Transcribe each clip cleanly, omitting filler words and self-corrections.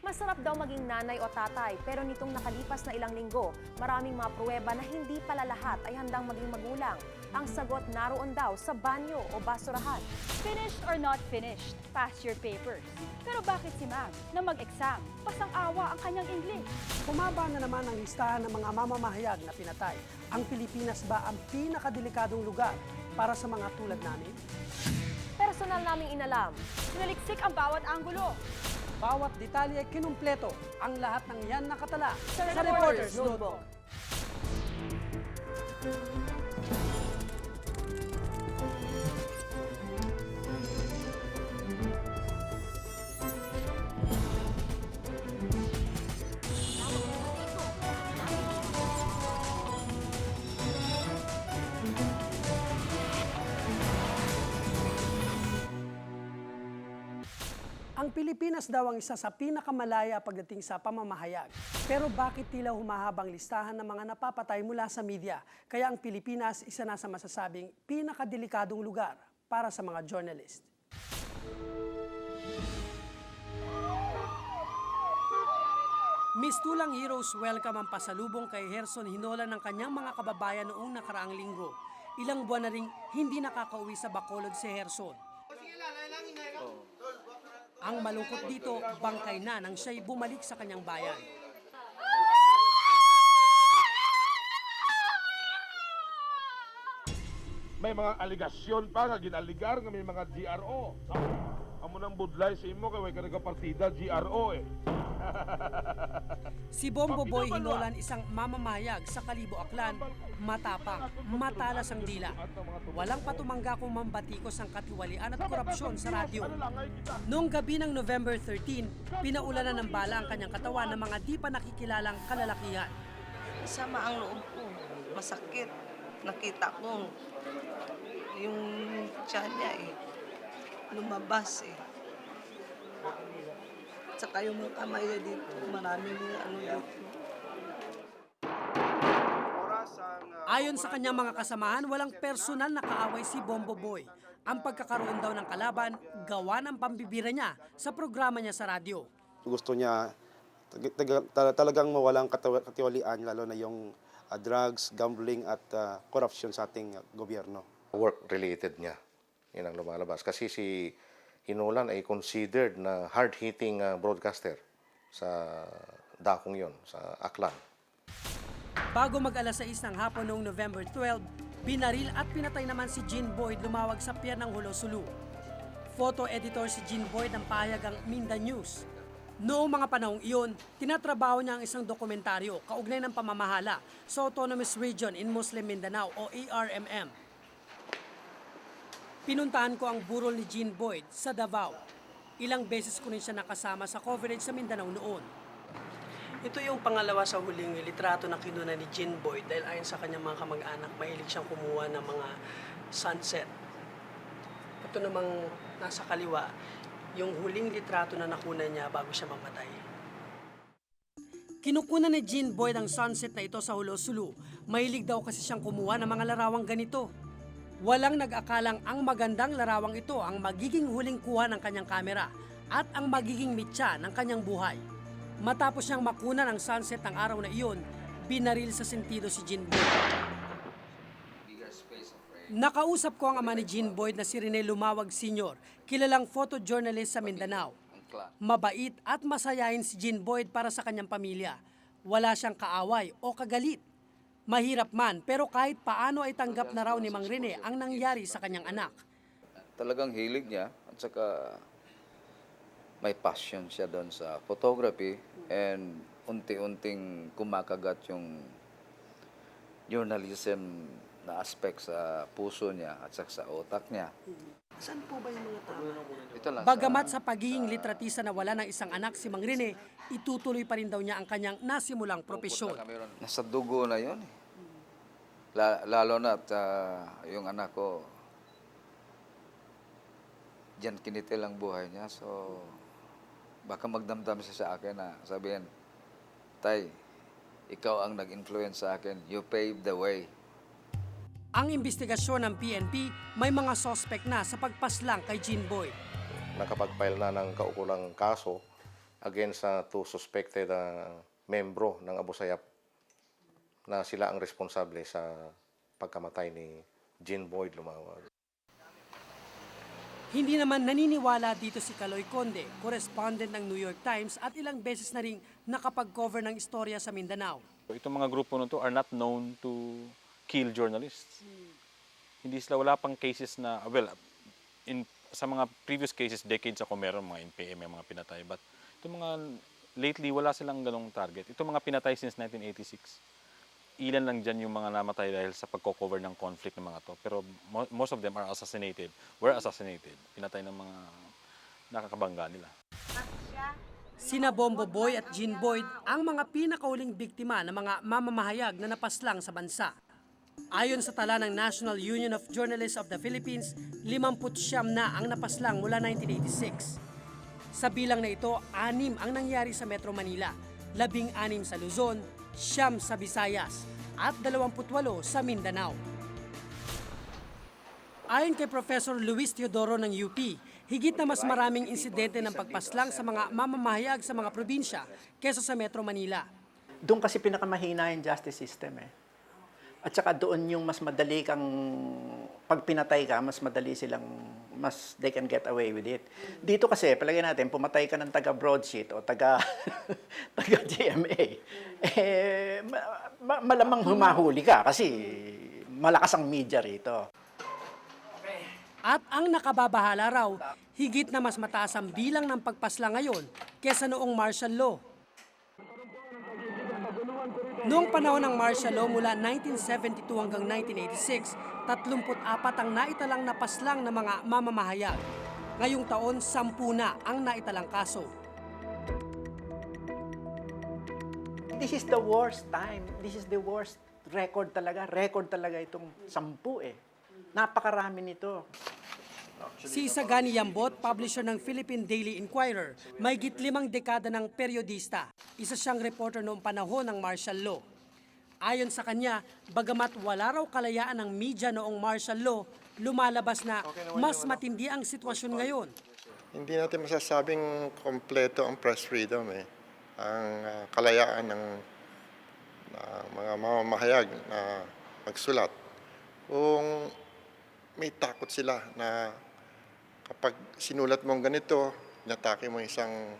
Masarap daw maging nanay o tatay, pero nitong nakalipas na ilang linggo, maraming mga pruweba na hindi pala lahat ay handang maging magulang. Ang sagot naroon daw sa banyo o basurahan. Finished or not finished, pass your papers. Pero bakit si Mag na mag-exam? Pasang-awa ang kanyang English. Bumaba na naman ang listahan ng mga mamamahayag na pinatay. Ang Pilipinas ba ang pinakadelikadong lugar para sa mga tulad namin? Personal naming inalam. Sinaliksik ang bawat anggulo. Bawat detalye kinumpleto, ang lahat ng yan nakatala Sa Reporter's Notebook. Ang Pilipinas daw ang isa sa pinakamalaya pagdating sa pamamahayag. Pero bakit tila humahabang listahan ng mga napapatay mula sa media? Kaya ang Pilipinas isa na sa masasabing pinakadelikadong lugar para sa mga journalist. Mistulang Heroes welcome ang pasalubong kay Gerson Hinola ng kanyang mga kababayan noong nakaraang linggo. Ilang buwan na ring hindi nakakauwi sa Bacolod si Gerson. Ang malungkot dito, bangkay na nang siya'y bumalik sa kanyang bayan. May mga aligasyon pa nga ginaligar nga may mga GRO. Amo nang budlay sa imo kay way ka nagapartida GRO eh. Si Bombo Boy Hinolan isang mamamahayag sa Kalibo Aklan, matapang, matalas ang dila. Walang patumangga kung mambatikos ang katiwalian at korupsyon sa radyo. Noong gabi ng November 13, pinaulanan ng bala ang kanyang katawan ng mga di pa nakikilalang kalalakihan. Sama ang loob ko. Masakit. Nakita ko yung tiyan niya lumabas Saka yung mga kamay niya dito, maraming dito. Ayon sa kanyang mga kasamahan, walang personal na kaaway si Bombo Boy. Ang pagkakaroon daw ng kalaban, gawa ng pambibira niya sa programa niya sa radyo. Gusto niya talagang mawalang katiwalian, lalo na yung drugs, gambling at corruption sa ating gobyerno. Work-related niya, yun ang lumalabas. Kasi si Hinolan ay considered na hard-hitting broadcaster sa dakong yon, sa Aklan. Bago mag-alas 6 ng hapon noong November 12, binaril at pinatay naman si Jean Boyd lumawag sa pier ng Hulo Sulu. Photo editor si Jean Boyd ng pahayagang Minda News. Noong mga panahong iyon, tinatrabaho niya ang isang dokumentaryo kaugnay ng pamamahala sa Autonomous Region in Muslim Mindanao o ARMM. Pinuntahan ko ang burol ni Jean Boyd sa Davao. Ilang beses ko rin siya nakasama sa coverage sa Mindanao noon. Ito yung pangalawa sa huling litrato na kinuna ni Jean Boyd dahil ayon sa kanyang mga kamag-anak, mahilig siyang kumuha ng mga sunset. Ito namang nasa kaliwa, yung huling litrato na nakuna niya bago siya mamatay. Kinukunan ni Jean Boyd ang sunset na ito sa Hulo Sulu. Mahilig daw kasi siyang kumuha ng mga larawang ganito. Walang nag-akalang ang magandang larawang ito ang magiging huling kuha ng kanyang kamera at ang magiging mitya ng kanyang buhay. Matapos niyang makunan ang sunset ng araw na iyon, binaril sa sentido si Jean Boyd. Nakausap ko ang ama ni Jean Boyd na si Rene Lumawag Sr., kilalang photojournalist sa Mindanao. Mabait at masayahin si Jean Boyd para sa kanyang pamilya. Wala siyang kaaway o kagalit. Mahirap man, pero kahit paano ay tanggap na raw ni Mang Rene ang nangyari sa kanyang anak. Talagang hilig niya at saka may passion siya doon sa photography and unti-unting kumakagat yung journalism na aspect sa puso niya at saka sa otak niya. Saan po ba yung mga tao? Ito lang Bagamat sa pagiging litratista na wala ng isang anak si Mang Rene, itutuloy pa rin daw niya ang kanyang nasimulang propesyon. Nasa dugo na yun eh. Lalo na yung anak ko, diyan kinitil ang buhay niya. So, baka magdamdam siya sa akin na sabihin, Tay, ikaw ang nag-influence sa akin. You paved the way. Ang investigasyon ng PNP may mga suspect na sa pagpaslang kay Jean Boyd. Nakapag-file na ng kaukulang kaso against sa two suspected membro ng Abu Sayyaf na sila ang responsable sa pagkamatay ni Jean Boyd Lumawag. Hindi naman naniniwala dito si Kaloy Conde, correspondent ng New York Times at ilang beses na ring nakapag-cover ng istorya sa Mindanao. Itong mga grupo nito are not known to kill journalists. Hindi sila, wala pang cases na, sa mga previous cases, decades ako meron mga NPM, mga pinatay. But itong mga lately, wala silang ganong target. Itong mga pinatay since 1986, ilan lang dyan yung mga namatay dahil sa pagko-cover ng conflict ng mga to. Pero most of them were assassinated. Pinatay ng mga nakakabangga nila. Sina Bombo Boy at Jean Boyd ang mga pinakauling biktima ng mga mamamahayag na napaslang sa bansa. Ayon sa tala ng National Union of Journalists of the Philippines, 59 na ang napaslang mula 1986. Sa bilang na ito, 6 ang nangyari sa Metro Manila, 16 sa Luzon, 9 sa Visayas at 28 sa Mindanao. Ayon kay Professor Luis Teodoro ng UP, higit na mas maraming insidente ng pagpaslang sa mga mamamahayag sa mga probinsya kesa sa Metro Manila. Doon kasi pinakamahina yung justice system eh. At saka doon yung mas madali kang, pag pinatay ka, mas madali silang, they can get away with it. Dito kasi, palagay natin, pumatay ka ng taga-broadsheet o taga-GMA, malamang humahuli ka kasi malakas ang media rito. At ang nakababahala raw, higit na mas mataas ang bilang ng pagpaslang ngayon kesa noong martial law. Noong panahon ng martial law mula 1972 hanggang 1986, 34 ang naitalang napaslang ng mga mamamahayag. Ngayong taon, 10 na ang naitalang kaso. This is the worst time. This is the worst record talaga. Record talaga itong 10 eh. Napakarami nito. Si Isagani Yambot, publisher ng Philippine Daily Inquirer, may git 5 dekada ng periodista. Isa siyang reporter noong panahon ng martial law. Ayon sa kanya, bagamat wala raw kalayaan ng media noong martial law, lumalabas na mas matindi ang sitwasyon ngayon. Hindi natin masasabing kompleto ang press freedom eh. Ang kalayaan ng mga mamamahayag na magsulat. Kung may takot sila na kapag sinulat mong ganito, inatake mo isang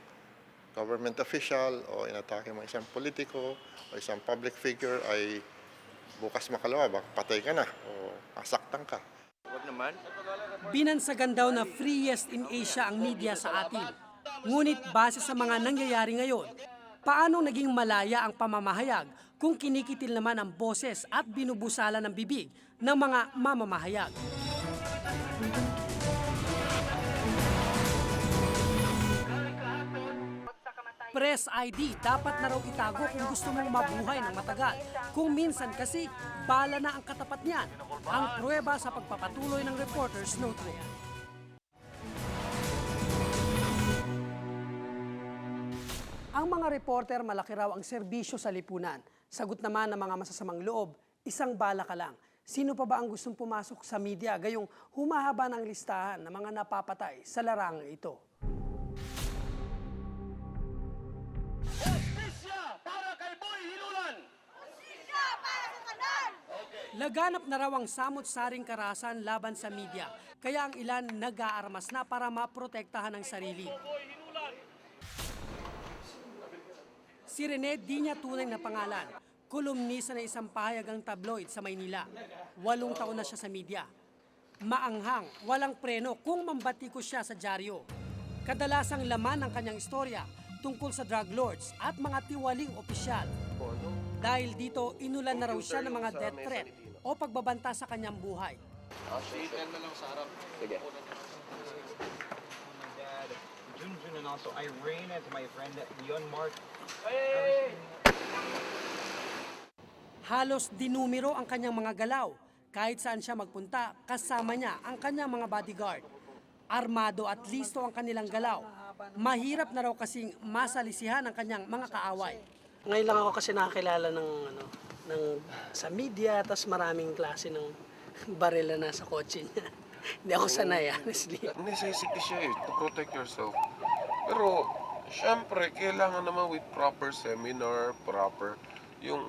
government official o inatake mo isang politiko o isang public figure ay bukas makalawa, baka patay ka na o masaktan ka. Binansagan daw na freest in Asia ang media sa atin. Ngunit base sa mga nangyayari ngayon, paano naging malaya ang pamamahayag kung kinikitil naman ang boses at binubusala ng bibig ng mga mamamahayag? Press ID dapat na raw itago kung gusto mong mabuhay ng matagal. Kung minsan kasi, bala na ang katapat niyan. Ang pruweba sa pagpapatuloy ng Reporter's Notebook. Ang mga reporter, malaki raw ang serbisyo sa lipunan. Sagot naman ng mga masasamang loob, isang bala ka lang. Sino pa ba ang gustong pumasok sa media gayong humahaba ng listahan ng mga napapatay sa larangang ito? Laganap na raw ang samot-saring karahasan laban sa media, kaya ang ilan nag-aarmas na para maprotektahan ang sarili. Si Rene di niya tunay na pangalan, kolumnista na isang pahayagang tabloid sa Maynila. 8 taon na siya sa media. Maanghang, walang preno kung mambatikos siya sa dyaryo. Kadalasang laman ng kanyang istorya tungkol sa drug lords at mga tiwaling opisyal. Dahil dito, inulan na raw siya ng mga death threat o pagbabanta sa kanyang buhay. Junjun and also Irene and my friend Leon Mark. Halos dinumero ang kanyang mga galaw. Kahit saan siya magpunta, kasama niya ang kanyang mga bodyguard. Armado at listo ang kanilang galaw. Mahirap na raw kasing masalisihan ang kanyang mga kaaway. Ngayon lang ako kasi nakakilala ng sa media, tas maraming klase ng baril na nasa kotse niya. Hindi ako sanay, honestly. Necessity siya to protect yourself. Pero, syempre, kailangan naman with proper seminar, proper, yung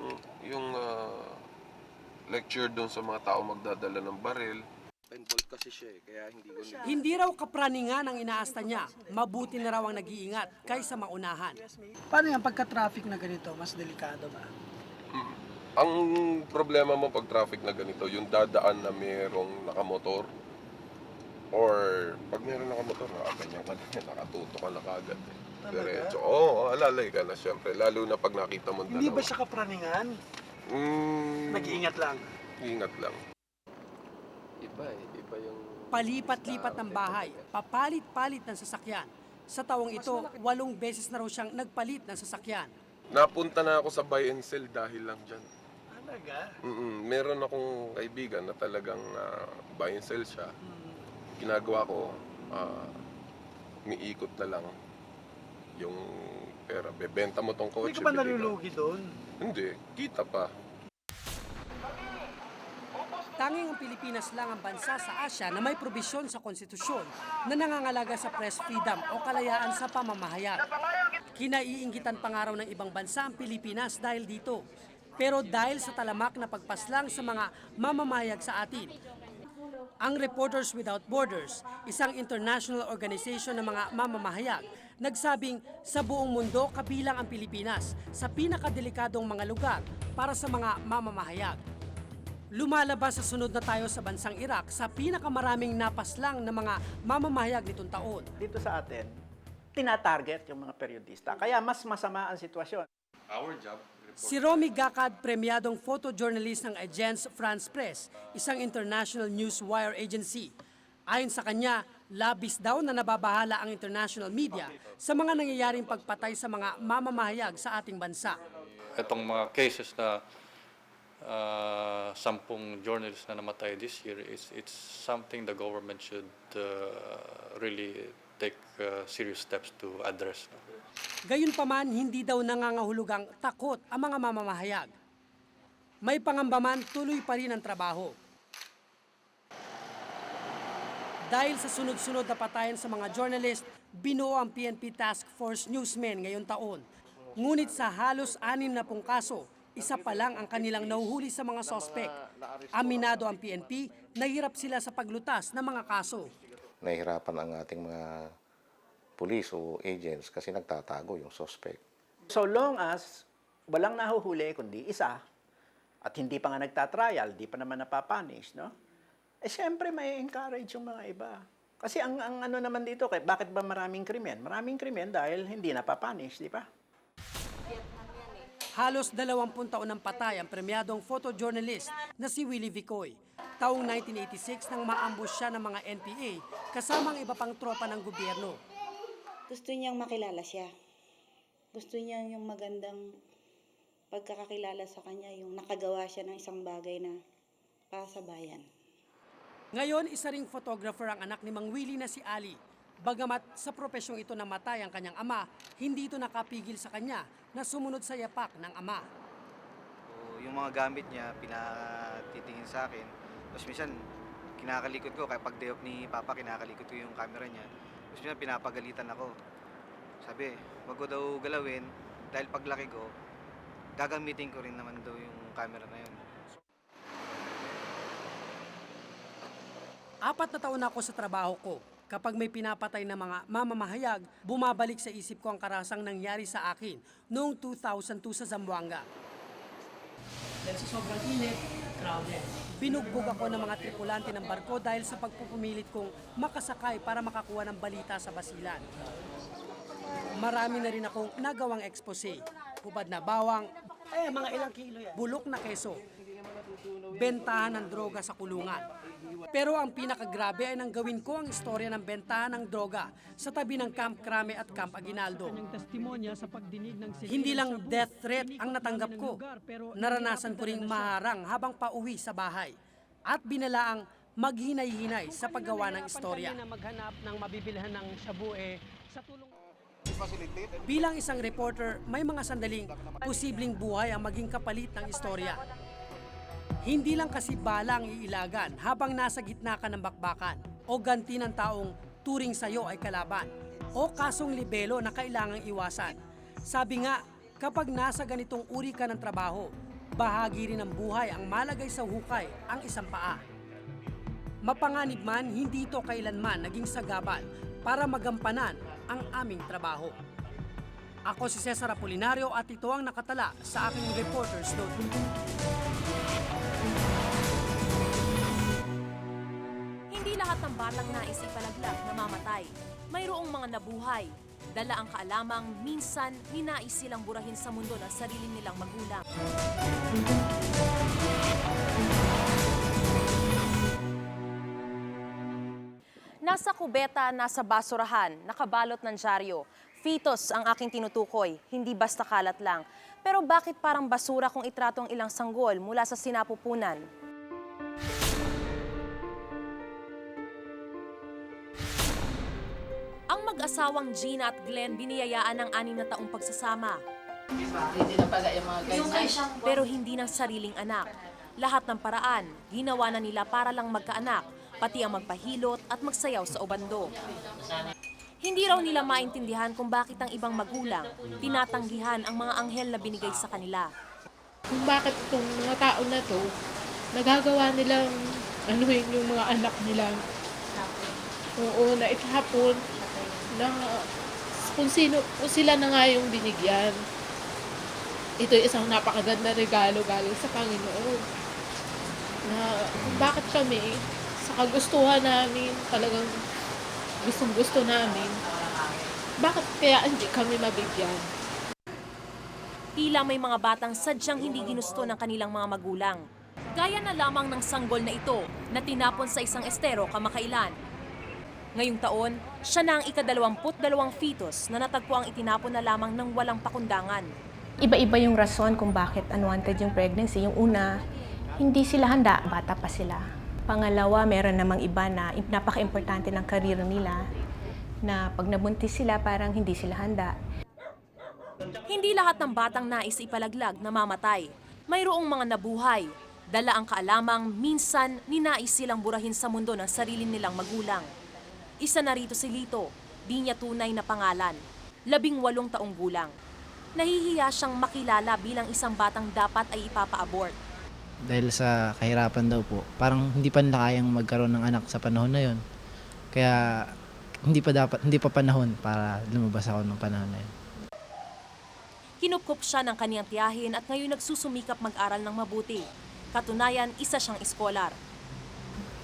lecture doon sa mga tao magdadala ng baril. Involved kasi siya kaya hindi ko Hindi raw kapraningan ang inaasta niya. Mabuti na raw ang nag-iingat kaysa maunahan. Paano yan pagka-traffic na ganito? Mas delikado ba? Ang problema mo pag traffic na ganito, yung dadaan na mayroong nakamotor, or pag mayroong nakamotor, ganyan ka na, nakatuto ka na kagad. Diretso. Oo, alalay ka na syempre. Lalo na pag nakita mo Hindi dalawa. ba siya kapraningan? Nag-iingat lang. Ingat lang. iba yung Palipat-lipat ng bahay, papalit-palit ng sasakyan. Sa taong ito, 8 beses na raw siyang nagpalit ng sasakyan. Napunta na ako sa buy and sell dahil lang dyan. Talaga? Meron akong kaibigan na talagang buy and sell siya. Ginagawa ko, umiikot na lang yung pera. Bebenta mo tong kotse. Hindi ka ba bibigyan. nalulugi doon? Hindi, kita pa. Tanging ang Pilipinas lang ang bansa sa Asya na may probisyon sa konstitusyon na nangangalaga sa press freedom o kalayaan sa pamamahayag. Kinaiinggitan pa nga raw ng ibang bansa ang Pilipinas dahil dito. Pero dahil sa talamak na pagpaslang sa mga mamamahayag sa atin, ang Reporters Without Borders, isang international organization ng mga mamamahayag, nagsabing sa buong mundo kabilang ang Pilipinas sa pinakadelikadong mga lugar para sa mga mamamahayag. Lumalabas sa sunod na tayo sa bansang Iraq sa pinakamaraming napaslang na mga mamamahayag nitong taon. Dito sa atin, tinatarget yung mga periodista. Kaya mas masama ang sitwasyon. Our job. Si Romy Gacad, premyadong photojournalist ng Agence France Presse, isang international news wire agency. Ayon sa kanya, labis daw na nababahala ang international media sa mga nangyayaring pagpatay sa mga mamamahayag sa ating bansa. Itong mga cases na 10 journalists na namatay this year, it's something the government should really take serious steps to address. Gayunpaman, hindi daw nangangahulugang takot ang mga mamamahayag. May pangamba man, tuloy pa rin ang trabaho. Dahil sa sunod-sunod na patayan sa mga journalist, binuo ang PNP Task Force Newsmen ngayong taon. Ngunit sa halos 60 kaso, isa pa lang ang kanilang nahuhuli sa mga sospek. Aminado ang PNP, nahirap sila sa paglutas ng mga kaso. Nahihirapan ang ating mga police o agents kasi nagtatago yung suspect. So long as walang nahuhuli kundi isa at hindi pa nga nagtatrial, di pa naman napapunish, no? Eh siyempre may encourage yung mga iba. Kasi ang ano naman dito, bakit ba maraming krimen? Maraming krimen dahil hindi napapunish, di ba? Halos 20 taon ng patay ang premyadong photojournalist na si Willie Vicoy. Taong 1986 nang maambush siya ng mga NPA kasama ang iba pang tropa ng gobyerno. Gusto niyang makilala siya. Gusto niya yung magandang pagkakakilala sa kanya, yung nakagawa siya ng isang bagay na para sa bayan. Ngayon, isa ring photographer ang anak ni Mang Willie na si Ali. Bagamat sa propesyong ito namatay ang kanyang ama, hindi ito nakapigil sa kanya na sumunod sa yapak ng ama. Yung mga gamit niya, pinatitingin sa akin. Tapos minsan, kinakalikot ko. Kapag day off ni Papa, kinakalikot ko yung camera niya. Tapos minsan, pinapagalitan ako. Sabi, wag ko daw galawin dahil paglaki ko, gagamitin ko rin naman daw yung camera na yun. 4 na taon ako sa trabaho ko. Kapag may pinapatay na mga mamamahayag, bumabalik sa isip ko ang karasang nangyari sa akin noong 2002 sa Zamboanga. Dahil sa sobrang init, crowded. Binugbog ako ng mga tripulante ng barko dahil sa pagpupumilit kong makasakay para makakuha ng balita sa basilan. Marami na rin akong nagawang expose. Hubad na bawang, Mga ilang kilo yan. bulok na keso, bentahan ng droga sa kulungan. Pero ang pinakagrabe ay nang gawin ko ang istorya ng bentahan ng droga sa tabi ng Camp Crame at Camp Aguinaldo. Hindi lang death threat ang natanggap ko, naranasan ko ring maharang habang pauwi sa bahay at binalaang maghinay-hinay sa paggawa ng istorya. Maghanap ng mabibilhan ng shabu sa tulong. Bilang isang reporter, may mga sandaling posibleng buhay ang maging kapalit ng istorya. Hindi lang kasi bala ang iilagan habang nasa gitna ka ng bakbakan o ganti ng taong turing sa'yo ay kalaban o kasong libelo na kailangang iwasan. Sabi nga, kapag nasa ganitong uri ka ng trabaho, bahagi rin ng buhay ang malagay sa hukay ang isang paa. Mapanganib man, hindi ito kailanman naging sagabal para magampanan ang aming trabaho. Ako si Cesar Apolinario at ito ang nakatala sa aking Reporter's Notebook. Hindi lahat ng batang nais ipalaglag namamatay. Mayroong mga nabuhay. Dala ang kaalamang minsan ninais silang burahin sa mundo ng sarili nilang magulang. Nasa kubeta, nasa basurahan, nakabalot ng dyaryo. Fetus ang aking tinutukoy, hindi basta kalat lang. Pero bakit parang basura kung itrato ang ilang sanggol mula sa sinapupunan? Ang mag-asawang Gina at Glenn biniyayaan ng 6 na taong pagsasama. Pero hindi ng sariling anak. Lahat ng paraan, ginawa na nila para lang magkaanak, pati ang magpahilot at magsayaw sa ubando. Hindi raw nila maintindihan kung bakit ang ibang magulang tinatanggihan ang mga anghel na binigay sa kanila. Kung bakit itong mga tao na to, nagagawa nilang anuhin yung mga anak nila. Oo, na itahapon na kung sila na nga yung binigyan. Ito isang napakaganda regalo galing sa Panginoon. Na kung bakit kami, sa kagustuhan namin, talagang gustong-gusto namin, bakit kaya hindi kami mabigyan? Tila may mga batang sadyang hindi ginusto ng kanilang mga magulang. Gaya na lamang ng sanggol na ito na tinapon sa isang estero kamakailan. Ngayong taon, siya na ang ika-22 fetus na natagpo ang itinapon na lamang ng walang pakundangan. Iba-iba yung rason kung bakit unwanted yung pregnancy. Yung una, hindi sila handa, bata pa sila. Pangalawa, meron namang iba na napaka-importante ng karir nila na pag nabuntis sila, parang hindi sila handa. Hindi lahat ng batang nais ipalaglag namamatay. Mayroong mga nabuhay. Dala ang kaalamang minsan ninais silang burahin sa mundo ng sarili nilang magulang. Isa na rito si Lito, di niya tunay na pangalan. 18 taong gulang. Nahihiya siyang makilala bilang isang batang dapat ay ipapa-abort. Dahil sa kahirapan daw po, parang hindi pa nila kayang magkaroon ng anak sa panahon na yon. Kaya hindi pa panahon para lumabas ako ng panahon na yun. Kinupkup siya ng kaniyang tiyahin at ngayon nagsusumikap mag-aral ng mabuti. Katunayan, isa siyang eskolar.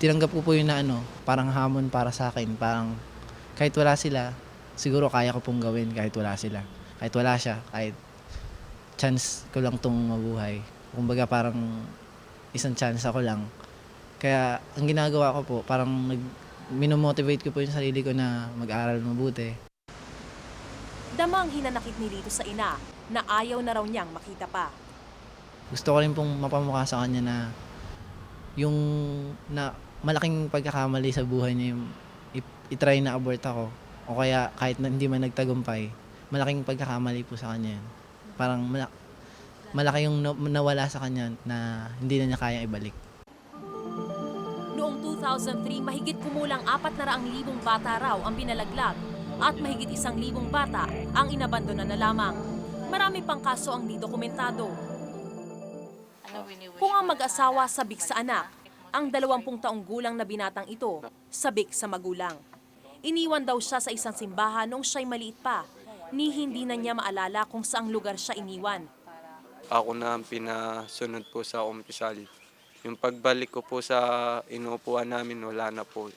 Tinanggap ko po yun na parang hamon para sa akin. Parang kahit wala sila, siguro kaya ko pong gawin kahit wala sila. Kahit wala siya, kahit chance ko lang itong mabuhay. Kumbaga parang isang chance ako lang. Kaya ang ginagawa ko po, parang minomotivate ko po yung sarili ko na mag-aral mabuti. Damang hinanakit ni Lito sa ina na ayaw na raw niyang makita pa. Gusto ko rin pong mapamukha sa kanya na yung na malaking pagkakamali sa buhay niya yung itry na abort ako. O kaya kahit na hindi man nagtagumpay, malaking pagkakamali po sa kanya yun. Parang malaki yung nawala sa kanya na hindi na niya kayang ibalik. Noong 2003, mahigit kumulang 400,000 bata raw ang pinalaglag at mahigit 1,000 bata ang inabandona na lamang. Marami pang kaso ang di dokumentado. Kung ang mag-asawa sabik sa anak, ang 20 taong gulang na binatang ito sabik sa magulang. Iniwan daw siya sa isang simbahan noong siya'y maliit pa, ni hindi na niya maalala kung saang lugar siya iniwan. Ako na ang pinasunod po sa umpisal. Yung pagbalik ko po sa inuupuan namin, wala na po.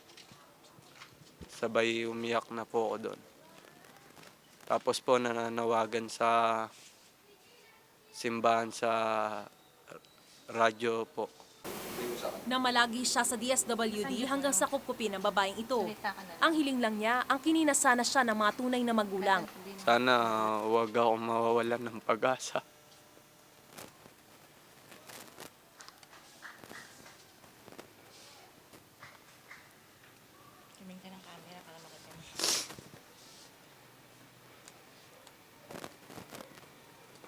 Sabay umiyak na po ako doon. Tapos po nananawagan sa simbahan sa radyo po. Namalagi siya sa DSWD hanggang sa kupkupin ng babaeng ito. Ang hiling lang niya, ang kininasana siya ng mga tunay na magulang. Sana huwag akong mawawalan ng pag-asa.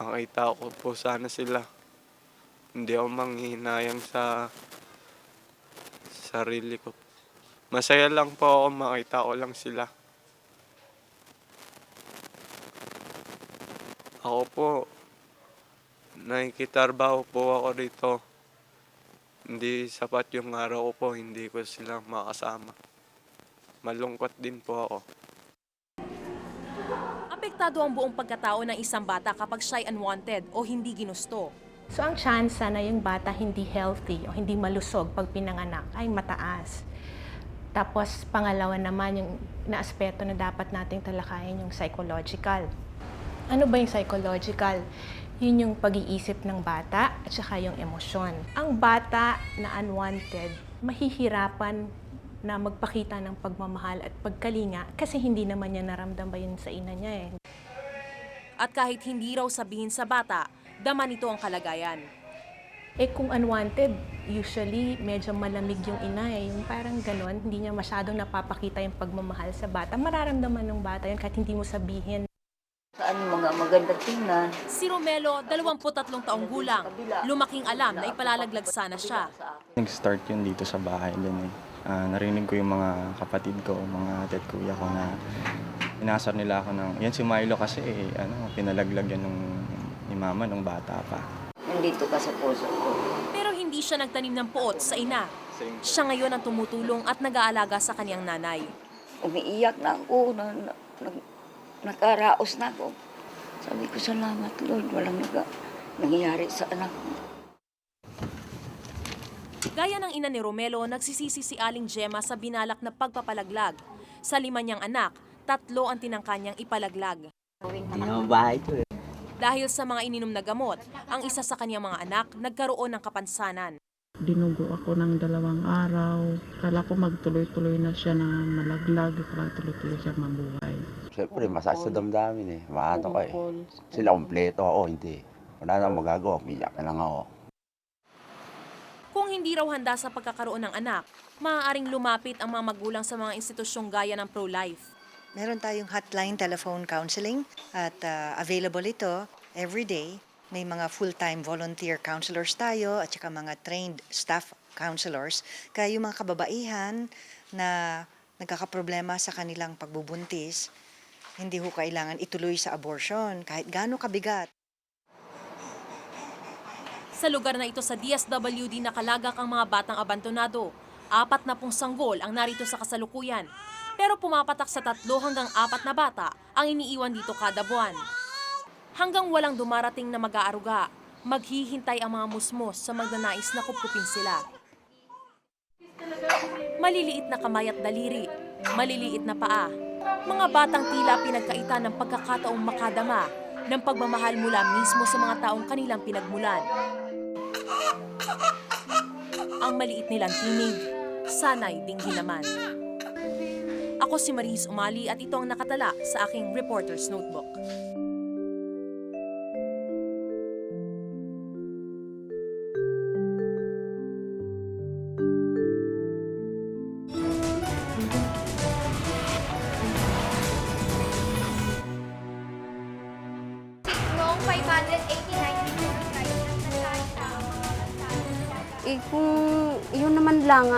Makita ko po sana sila Hindi ako manghihinayang sa sarili ko. Masaya lang po ako makita ko lang sila. Ako po, nakikitrabaho po ako dito. Hindi sapat yung araw ko po, hindi ko sila makasama. Malungkot din po ako. Apektado ang buong pagkatao ng isang bata kapag siya'y unwanted o hindi ginusto. So ang chance na yung bata hindi healthy o hindi malusog pag pinanganak ay mataas. Tapos pangalawa naman yung naaspeto na dapat nating talakayin yung psychological. Ano ba yung psychological? Yun yung pag-iisip ng bata at saka yung emosyon. Ang bata na unwanted, mahihirapan na magpakita ng pagmamahal at pagkalinga kasi hindi naman niya naramdaman yun sa ina niya eh. At kahit hindi raw sabihin sa bata, dama nito ang kalagayan. Eh kung unwanted, usually medyo malamig yung ina eh. Yung parang ganon, hindi niya masyadong napapakita yung pagmamahal sa bata. Mararamdaman ng bata yun kahit hindi mo sabihin. Saan mga maganda tingnan? Si Romelo, 23 taong gulang. Lumaking alam na ipalalaglag sana siya. Nag-start yun dito sa bahay din eh. Narinig ko yung mga kapatid ko, mga ate at kuya ko na inasar nila ako ng... Yan si Milo kasi pinalaglag yan ni mama nung bata pa. Nandito ka sa puso ko. Pero hindi siya nagtanim ng puot sa ina. Siya ngayon ang tumutulong at nag-aalaga sa kanyang nanay. Umiiyak na ako, nakaraos na ako. Sabi ko, salamat Lord, walang nangyayari sa anak ko. Gaya ng ina ni Romelo, nagsisisi si Aling Gemma sa binalak na pagpapalaglag. Sa 5 niyang anak, 3 ang tinangka niyang ipalaglag. Hindi naman bahay ito eh. Dahil sa mga ininom na gamot, ang isa sa kanyang mga anak nagkaroon ng kapansanan. Dinugo ako ng 2 araw. Kala ko magtuloy-tuloy na siya na malaglag. Kala tuloy-tuloy siya mabuhay. Siyempre, masakit sa damdamin eh. Maano ko eh. Sila kompleto ako, hindi. Wala na magagawa, umiyak na lang ako. Kung hindi raw handa sa pagkakaroon ng anak, maaaring lumapit ang mga magulang sa mga institusyong gaya ng pro-life. Meron tayong hotline telephone counseling at available ito every day. May mga full-time volunteer counselors tayo at saka mga trained staff counselors. Kaya yung mga kababaihan na nagkakaproblema sa kanilang pagbubuntis, hindi ho kailangan ituloy sa abortion kahit gaano kabigat. Sa lugar na ito sa DSWD nakalagak ang mga batang abandonado. 40 sanggol ang narito sa kasalukuyan. Pero pumapatak sa 3 hanggang 4 na bata ang iniiwan dito kada buwan. Hanggang walang dumarating na mag-aaruga, maghihintay ang mga musmos sa magnanais na kupkupin sila. Maliliit na kamay at daliri, maliliit na paa. Mga batang tila pinagkaitan ng pagkakataong makadama ng pagmamahal mula mismo sa mga taong kanilang pinagmulan. Ang maliit nilang tinig, sana'y dinggin naman. Ako si Maris Umali at ito ang nakatala sa aking Reporter's Notebook. Noong 589 kung yun naman lang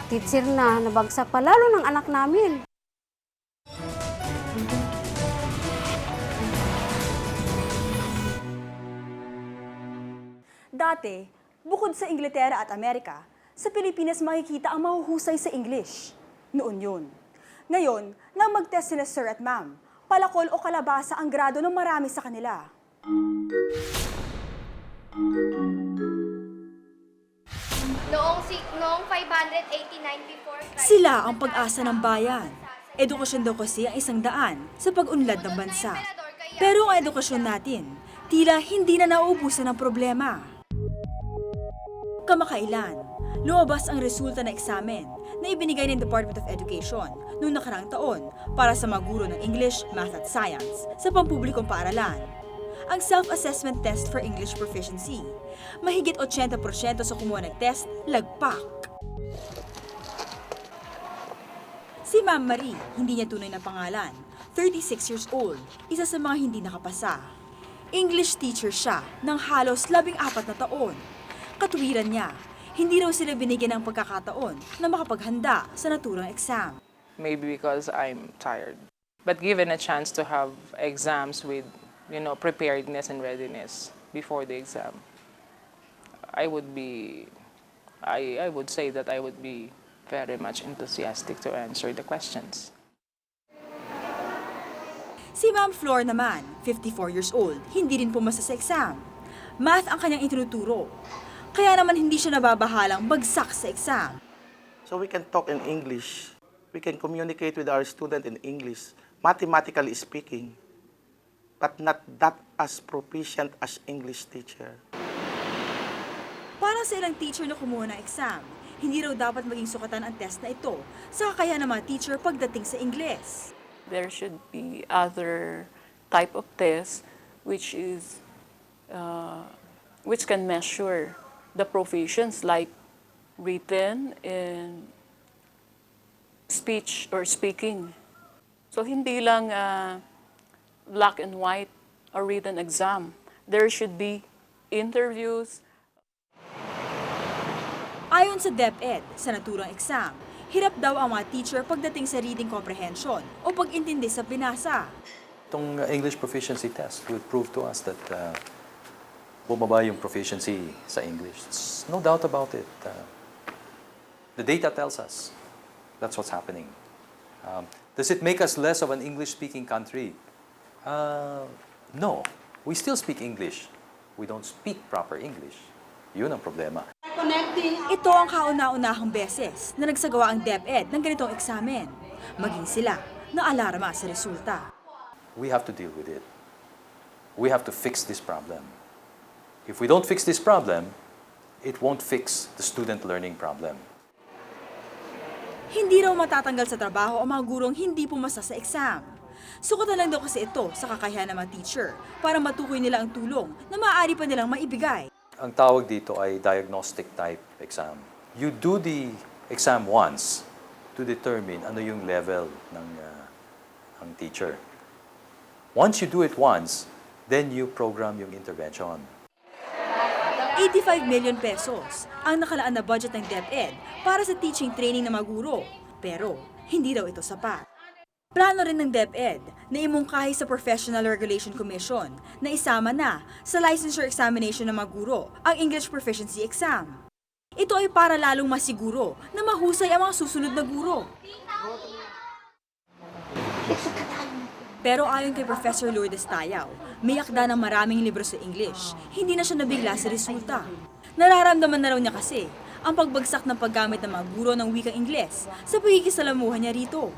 teacher na nabagsak pa, lalo ng anak namin. Dati, bukod sa Inglaterra at Amerika, sa Pilipinas makikita ang mahuhusay sa English. Noon yun. Ngayon, nang mag-test sila sir at ma'am, palakol o kalabasa ang grado ng marami sa kanila. Noong 589 before Christ, Sila ang pag-asa ng bayan. Edukasyon daw kasi ang isang daan sa pag-unlad ng bansa. Pero ang edukasyon natin, tila hindi na nauubusan ng problema. Kamakailan, lumabas ang resulta ng eksamen na ibinigay ng Department of Education noong nakaraang taon para sa mga guro ng English, Math at Science sa pampublikong paaralan. Ang self-assessment test for English proficiency. Mahigit 80% sa kumuha ng test, lagpak. Si Ma'am Marie, hindi niya tunay na pangalan, 36 years old, isa sa mga hindi nakapasa. English teacher siya ng halos 14 na taon. Katuwiran niya, hindi raw sila binigyan ng pagkakataon na makapaghanda sa naturang exam. Maybe because I'm tired. But given a chance to have exams with, preparedness and readiness before the exam, I would say that I would be very much enthusiastic to answer the questions. Si Ma'am Flor naman, 54 years old, hindi rin pumasa sa exam. Math ang kanyang itinuturo. Kaya naman hindi siya nababahalang bagsak sa exam. So we can talk in English. We can communicate with our student in English, mathematically speaking, but not that as proficient as English teacher. Para sa ilang teacher na kumuha ng exam, hindi raw dapat maging sukatan ang test na ito sa kakayahan ng mga teacher pagdating sa Ingles. There should be other type of tests which can measure the proficiency like written and speech or speaking. So hindi lang black and white or written exam. There should be interviews. Ayon sa DepEd, sa naturang exam, hirap daw ang mga teacher pagdating sa reading comprehension o pag-intindi sa binasa. Itong English proficiency test would prove to us that bumaba yung proficiency sa English. There's no doubt about it. The data tells us that's what's happening. Does it make us less of an English-speaking country? No. We still speak English. We don't speak proper English. Yun ang problema. Ito ang kauna-unahang beses na nagsagawa ang DepEd ng ganitong eksamen. Maging sila na alarma sa resulta. We have to deal with it. We have to fix this problem. If we don't fix this problem, it won't fix the student learning problem. Hindi raw matatanggal sa trabaho ang mga gurong hindi pumasa sa exam. Sukatan lang daw kasi ito sa kakayahan ng mga teacher para matukoy nila ang tulong na maaari pa nilang maibigay. Ang tawag dito ay diagnostic type exam. You do the exam once to determine ano yung level ng teacher. Once you do it once, then you program yung intervention. 85 million pesos ang nakalaan na budget ng DepEd para sa teaching training ng mga guro. Pero hindi raw ito sapat. Plano rin ng DepEd na imungkahi sa Professional Regulation Commission na isama na sa licensure examination ng mga guro ang English Proficiency Exam. Ito ay para lalong masiguro na mahusay ang mga susunod na guro. Pero ayon kay Professor Lourdes Tayaw, may akda ng maraming libro sa English, hindi na siya nabigla sa resulta. Nararamdaman na raw niya kasi ang pagbagsak ng paggamit ng mga guro ng wikang Ingles sa pagkikisalamuhan niya rito.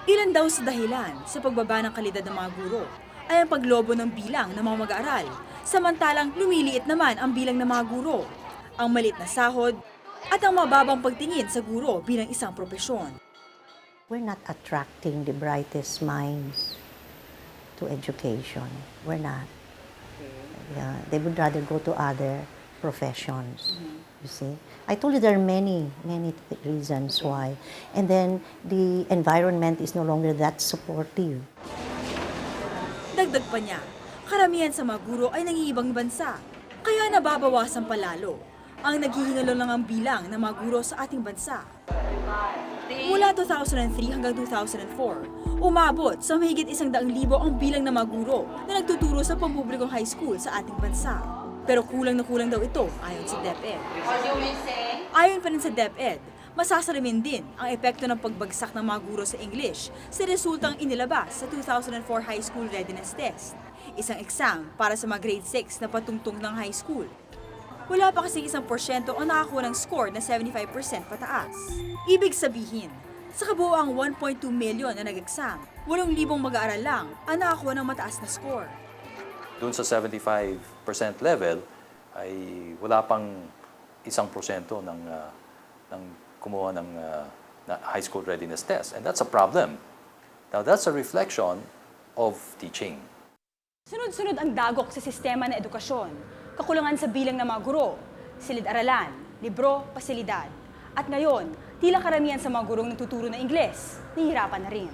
Ilan daw sa dahilan sa pagbaba ng kalidad ng mga guro ay ang paglobo ng bilang ng mga mag-aaral, samantalang lumiliit naman ang bilang ng mga guro, ang maliit na sahod, at ang mababang pagtingin sa guro bilang isang propesyon. We're not attracting the brightest minds to education. We're not. Yeah, they would rather go to other professions. You see? I told you there are many reasons why. And then the environment is no longer that supportive. Dagdag pa niya, karamihan sa mga guro ay nangingibang bansa, kaya nababawasan palalo ang naghihingalo lang ang bilang ng mga guro sa ating bansa. Mula 2003 hanggang 2004, umabot sa mahigit 100,000 ang bilang ng mga guro na nagtuturo sa pampublikong high school sa ating bansa. Pero kulang na kulang daw ito ayon sa DepEd. Ayon pa rin sa DepEd, masasalamin din ang epekto ng pagbagsak ng mga guro sa English sa resultang inilabas sa 2004 High School Readiness Test, isang exam para sa mga grade 6 na patungtong ng high school. Wala pa kasing 1% ang nakakuha ng score na 75% pataas. Ibig sabihin, sa kabuoang 1.2 million na nag-exam, 8,000 mag-aaral lang ang nakakuha ng mataas na score. Doon sa 75% level ay wala pang 1% ng kumuha ng high school readiness test. And that's a problem. Now, that's a reflection of teaching. Sunod-sunod ang dagok sa sistema ng edukasyon, kakulangan sa bilang ng mga guro, silid-aralan, libro, pasilidad. At ngayon, tila karamihan sa mga gurong nagtuturo ng Ingles, nahihirapan na rin.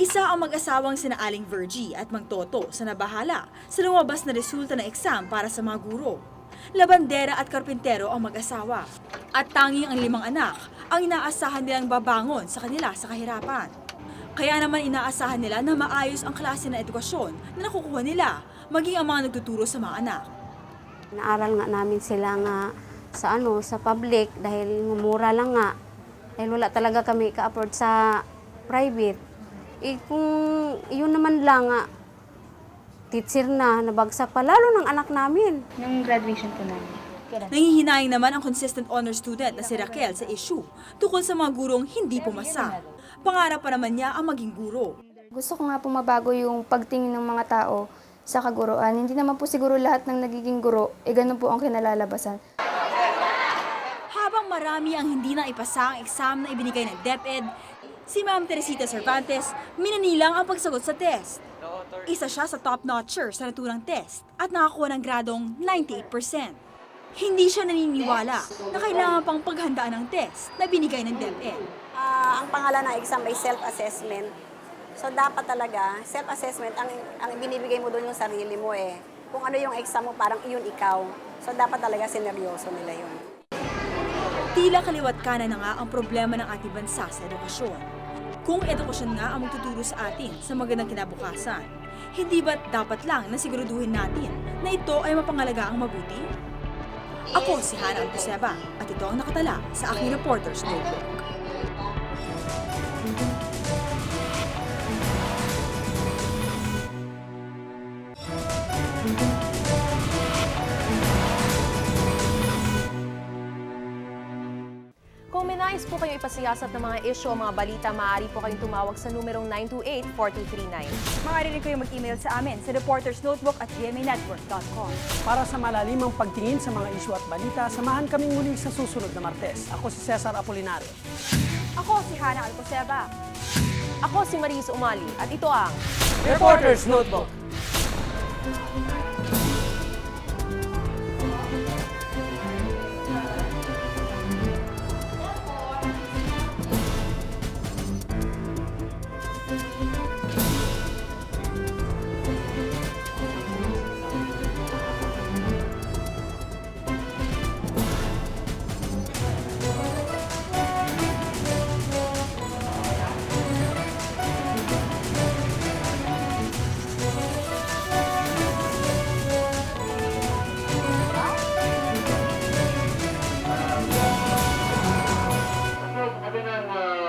Isa ang mag-asawang sina Aling Virgie at Mang Toto sa nabahala sa lumabas na resulta ng exam para sa mga guro. Labandera at karpintero ang mag-asawa. At tanging ang 5 anak ang inaasahan nilang babangon sa kanila sa kahirapan. Kaya naman inaasahan nila na maayos ang klase ng edukasyon na nakukuha nila, maging ang mga nagtuturo sa mga anak. Naaral nga namin sila nga sa public dahil mura lang nga. Dahil wala talaga kami ka-afford sa private. Kung yun naman lang nga, teacher na, nabagsak pa, lalo ng anak namin. Yung graduation po namin. Nangihinayang naman ang consistent honor student na si Raquel sa issue tungkol sa mga gurong hindi pumasa. Pangarap pa naman niya ang maging guro. Gusto ko nga po mabago yung pagtingin ng mga tao sa kaguruan. Hindi naman po siguro lahat ng nagiging guro, ganun po ang kinalalabasan. Habang marami ang hindi na ipasa ang exam na ibinigay ng DepEd, si Ma'am Teresita Cervantes minanilang ang pagsagot sa test. Isa siya sa top-notcher sa naturang test at nakakuha ng gradong 98%. Hindi siya naniniwala na kailangan pang paghandaan ng test na binigay ng DepEd. Ang pangalan ng exam ay self-assessment. So dapat talaga, self-assessment, ang binibigay mo doon yung sarili mo eh. Kung ano yung exam mo, parang iyon ikaw. So dapat talaga sineryoso nila yun. Tila kaliwat kanan na nga ang problema ng ating bansa sa edukasyon. Kung edukasyon nga ang magtuturo sa atin sa magandang kinabukasan, hindi ba't dapat lang na siguraduhin natin na ito ay mapangalagaang mabuti? Ako si Hana Alcoseba at ito ang nakatala sa aking Reporter's Notebook. Kung may nais po kayo ipasiyasat ng mga isyu o mga balita, maaari po kayong tumawag sa numerong 928-4239. Maaari rin kayong mag-email sa amin sa reportersnotebook@gmanetwork.com. Para sa malalimang pagtingin sa mga isyu at balita, samahan kaming muli sa susunod na Martes. Ako si Cesar Apolinario. Ako si Hana Alcoseba. Ako si Maris Umali at ito ang Reporter's Notebook.